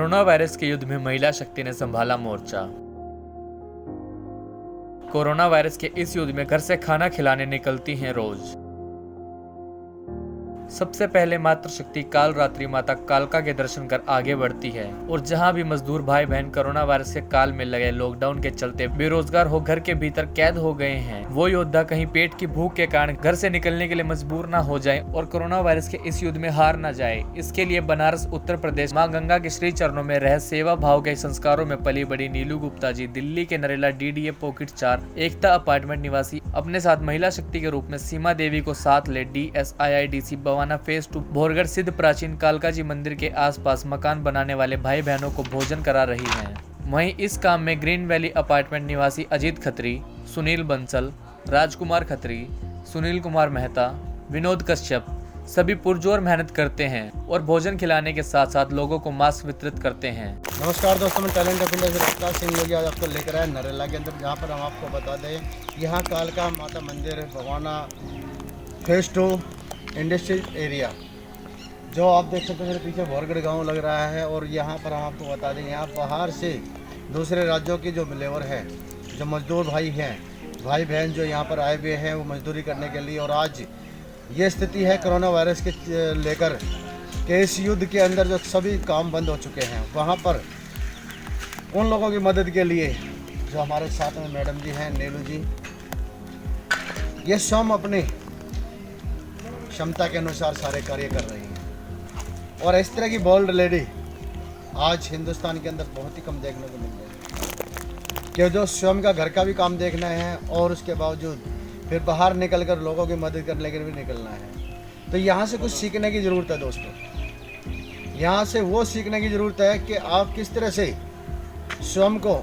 Corona virus के युद्ध में महिला शक्ति ने संभाला मोर्चा। कोरोना वायरस के इस युद्ध में घर से खाना खिलाने निकलती हैं रोज। सबसे पहले मातृशक्ति काल रात्रि माता कालका के दर्शन कर आगे बढ़ती है और जहां भी मजदूर भाई बहन कोरोना वायरस के काल में लगे लॉकडाउन के चलते बेरोजगार हो घर के भीतर कैद हो गए हैं, वो योद्धा कहीं पेट की भूख के कारण घर से निकलने के लिए मजबूर न हो जाए और कोरोना वायरस के इस युद्ध में हार न जाए, इसके लिए बनारस उत्तर प्रदेश माँ गंगा के श्री चरणों में रह सेवा भाव के संस्कारों में पली बड़ी नीलू गुप्ता जी दिल्ली के नरेला DDA पॉकेट 4 एकता अपार्टमेंट निवासी अपने साथ महिला शक्ति के रूप में सीमा देवी को साथ ले DSIIDC बवाना फेज 2 भोरगढ़ सिद्ध प्राचीन कालका जी मंदिर के आसपास मकान बनाने वाले भाई बहनों को भोजन करा रही हैं। वहीं इस काम में ग्रीन वैली अपार्टमेंट निवासी अजीत खत्री, सुनील बंसल, राजकुमार खत्री, सुनील कुमार मेहता, विनोद कश्यप सभी पुरजोर मेहनत करते हैं और भोजन खिलाने के साथ साथ लोगों को मास्क वितरित करते हैं। नमस्कार दोस्तों, मैं टैलेंट रविंद्र सिंह लोगी आज आपको लेकर आए नरेला के अंदर, जहाँ पर हम आपको बता दें यहाँ कालका माता मंदिर भवाना फेज 2 इंडस्ट्रियल एरिया जो आप देख सकते हैं मेरे पीछे भोरगढ़ गांव लग रहा है। और यहाँ पर हम आपको बता दें यहाँ बाहर से दूसरे राज्यों की जो लेबर है, जो मजदूर भाई हैं, भाई बहन जो यहाँ पर आए हुए हैं वो मजदूरी करने के लिए। और आज ये स्थिति है कोरोना वायरस के लेकर के इस युद्ध के अंदर जो सभी काम बंद हो चुके हैं, वहाँ पर उन लोगों की मदद के लिए जो हमारे साथ में मैडम जी हैं, नीलू जी, ये स्वयं अपनी क्षमता के अनुसार सारे कार्य कर रही हैं। और इस तरह की बोल्ड लेडी आज हिंदुस्तान के अंदर बहुत ही कम देखने को मिल रही है कि जो स्वयं का घर का भी काम देखना है और उसके बावजूद फिर बाहर निकल कर लोगों की मदद करने के लिए भी निकलना है। तो यहाँ से कुछ सीखने की ज़रूरत है दोस्तों। यहाँ से वो सीखने की ज़रूरत है कि आप किस तरह से स्वयं को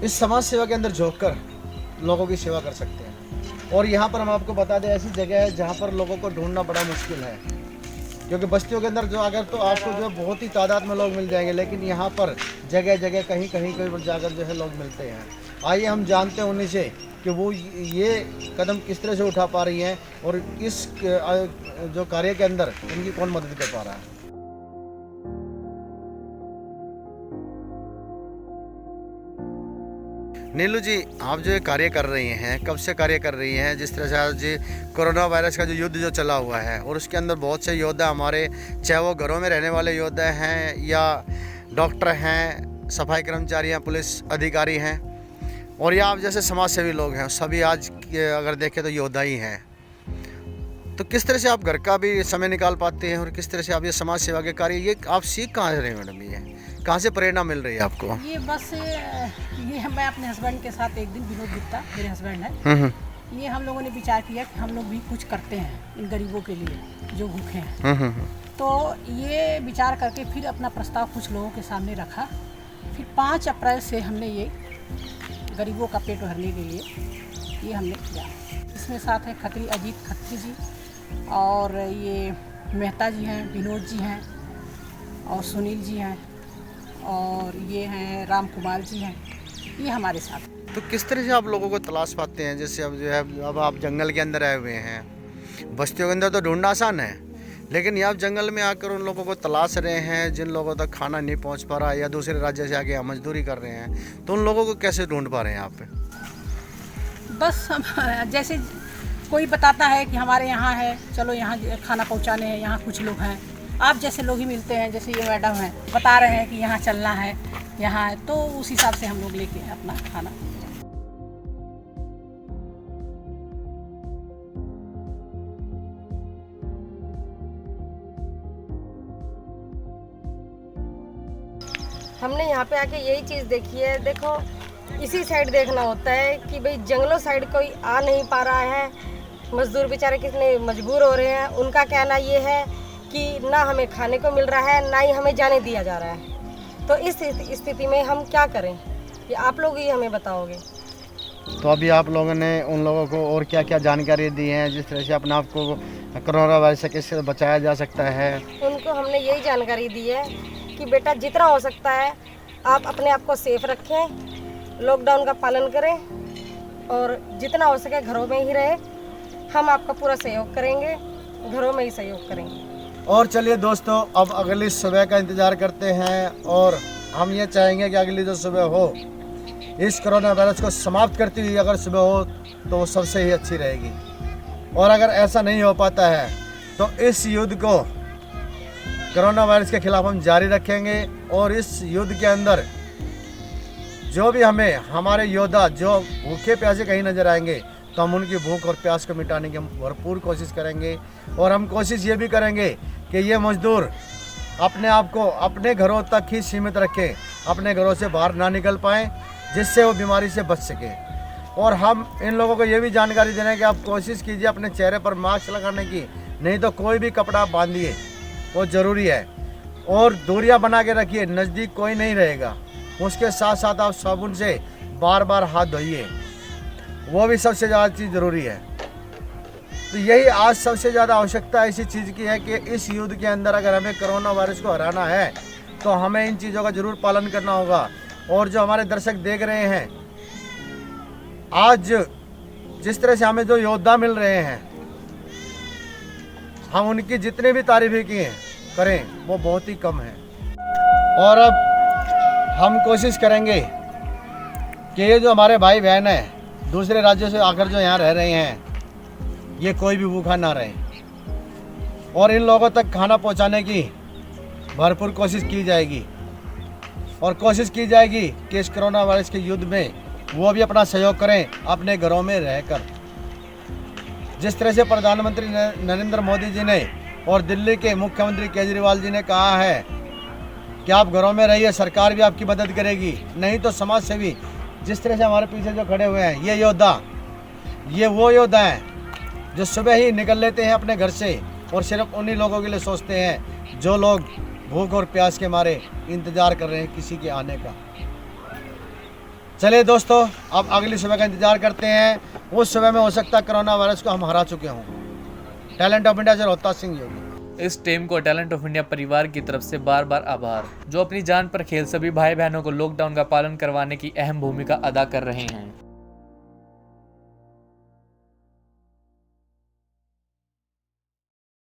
इस समाज सेवा के अंदर झोंक कर लोगों की सेवा कर सकते हैं। और यहाँ पर हम आपको बता दें ऐसी जगह है जहाँ पर लोगों को ढूंढना बड़ा मुश्किल है, क्योंकि बस्तियों के अंदर जो अगर तो आपको जो बहुत ही तादाद में लोग मिल जाएंगे, लेकिन यहाँ पर जगह जगह कहीं कहीं पर जाकर जो है लोग मिलते हैं। आइए हम जानते हैं उन्हीं से कि वो ये कदम किस तरह से उठा पा रही हैं और इस जो कार्य के अंदर उनकी कौन मदद कर पा रहा है। नीलू जी, आप जो ये कार्य कर रही हैं, कब से कार्य कर रही हैं? जिस तरह से आज कोरोना वायरस का जो युद्ध जो चला हुआ है और उसके अंदर बहुत से योद्धा हमारे, चाहे वो घरों में रहने वाले योद्धा हैं या डॉक्टर हैं, सफाई कर्मचारी हैं, पुलिस अधिकारी हैं, और या आप जैसे समाज सेवी लोग हैं, सभी आज अगर देखें तो योद्धा ही हैं। तो किस तरह से आप घर का भी समय निकाल पाते हैं और किस तरह से आप ये समाज सेवा के कार्य ये आप सीख कहाँ रहे हैं मैडम? ये कहाँ से प्रेरणा मिल रही है आपको? ये बस ये मैं अपने हस्बैंड के साथ एक दिन, विनोद गुप्ता मेरे हस्बैंड हैं, ये हम लोगों ने विचार किया कि हम लोग भी कुछ करते हैं इन गरीबों के लिए जो भूखे हैं। तो ये विचार करके फिर अपना प्रस्ताव कुछ लोगों के सामने रखा। फिर 5 अप्रैल से हमने ये गरीबों का पेट भरने के लिए ये हमने किया। इसमें साथ है खत्री अजीत खत्री जी, और ये मेहता जी हैं, विनोद जी हैं, और सुनील जी हैं, और ये हैं राम कुमार जी हैं, ये हमारे साथ। तो किस तरह से आप लोगों को तलाश पाते हैं? जैसे अब जो है अब आप जंगल के अंदर आए हुए हैं, बस्तियों के अंदर तो ढूंढना आसान है, लेकिन ये आप जंगल में आकर उन लोगों को तलाश रहे हैं जिन लोगों तक खाना नहीं पहुंच पा रहा या दूसरे राज्य से आके यहाँ मजदूरी कर रहे हैं, तो उन लोगों को कैसे ढूंढ पा रहे हैं आप? बस हम जैसे कोई बताता है कि हमारे यहाँ है, चलो यहाँ खाना पहुँचाने हैं, यहाँ कुछ लोग हैं, आप जैसे लोग ही मिलते हैं, जैसे ये मैडम हैं बता रहे हैं कि यहाँ चलना है, यहाँ है, तो उस हिसाब से हम लोग लेके अपना खाना। हमने यहाँ पे आके यही चीज़ देखी है। देखो, इसी साइड देखना होता है कि भाई जंगलों साइड कोई आ नहीं पा रहा है, मजदूर बेचारे कितने मजबूर हो रहे हैं। उनका कहना ये है कि ना हमें खाने को मिल रहा है, ना ही हमें जाने दिया जा रहा है। तो इस स्थिति में हम क्या करें, ये आप लोग ही हमें बताओगे। तो अभी आप लोगों ने उन लोगों को और क्या क्या जानकारी दी है जिस तरह से अपने आप को कोरोना वायरस से कैसे बचाया जा सकता है? उनको हमने यही जानकारी दी है कि बेटा जितना हो सकता है आप अपने आप को सेफ रखें, लॉकडाउन का पालन करें और जितना हो सके घरों में ही रहें। हम आपका पूरा सहयोग करेंगे, घरों में ही सहयोग करेंगे। और चलिए दोस्तों, अब अगली सुबह का इंतज़ार करते हैं और हम ये चाहेंगे कि अगली जो सुबह हो इस कोरोना वायरस को समाप्त करती हुई अगर सुबह हो तो वो सबसे ही अच्छी रहेगी। और अगर ऐसा नहीं हो पाता है तो इस युद्ध को कोरोना वायरस के खिलाफ हम जारी रखेंगे और इस युद्ध के अंदर जो भी हमें हमारे योद्धा जो भूखे प्यासे कहीं नजर आएंगे तो हम उनकी भूख और प्यास को मिटाने की हम भरपूर कोशिश करेंगे। और हम कोशिश ये भी करेंगे कि ये मजदूर अपने आप को अपने घरों तक ही सीमित रखें, अपने घरों से बाहर ना निकल पाएँ, जिससे वो बीमारी से बच सके। और हम इन लोगों को ये भी जानकारी दे रहे हैं कि आप कोशिश कीजिए अपने चेहरे पर मास्क लगाने की, नहीं तो कोई भी कपड़ा बांधिए, वो ज़रूरी है। और दूरियां बना के रखिए, नज़दीक कोई नहीं रहेगा। उसके साथ साथ आप साबुन से बार बार हाथ धोइए, वो भी सबसे ज़्यादा चीज़ ज़रूरी है। तो यही आज सबसे ज़्यादा आवश्यकता इसी चीज़ की है कि इस युद्ध के अंदर अगर हमें कोरोना वायरस को हराना है तो हमें इन चीज़ों का ज़रूर पालन करना होगा। और जो हमारे दर्शक देख रहे हैं, आज जिस तरह से हमें जो योद्धा मिल रहे हैं, हम उनकी जितनी भी तारीफ़ें की करें वो बहुत ही कम है। और अब हम कोशिश करेंगे कि ये जो हमारे भाई बहन हैं दूसरे राज्यों से आकर जो यहाँ रह रहे हैं, ये कोई भी भूखा ना रहे और इन लोगों तक खाना पहुँचाने की भरपूर कोशिश की जाएगी। और कोशिश की जाएगी कि इस कोरोना वायरस के युद्ध में वो भी अपना सहयोग करें अपने घरों में रहकर। जिस तरह से प्रधानमंत्री नरेंद्र मोदी जी ने और दिल्ली के मुख्यमंत्री केजरीवाल जी ने कहा है कि आप घरों में रहिए, सरकार भी आपकी मदद करेगी, नहीं तो समाज सेवी जिस तरह से हमारे पीछे जो खड़े हुए हैं ये योद्धा, ये वो योद्धा हैं जो सुबह ही निकल लेते हैं अपने घर से और सिर्फ उन्हीं लोगों के लिए सोचते हैं जो लोग भूख और प्यास के मारे इंतज़ार कर रहे हैं किसी के आने का। चलिए दोस्तों, अब अगली सुबह का इंतज़ार करते हैं। उस सुबह में हो सकता है कोरोना वायरस को हम हरा चुके हों। टैलेंट ऑफ इंडिया से रोहतास सिंह योगी। इस टीम को टैलेंट ऑफ इंडिया परिवार की तरफ से बार बार आभार, जो अपनी जान पर खेल सभी भाई बहनों को लॉकडाउन का पालन करवाने की अहम भूमिका अदा कर रहे हैं।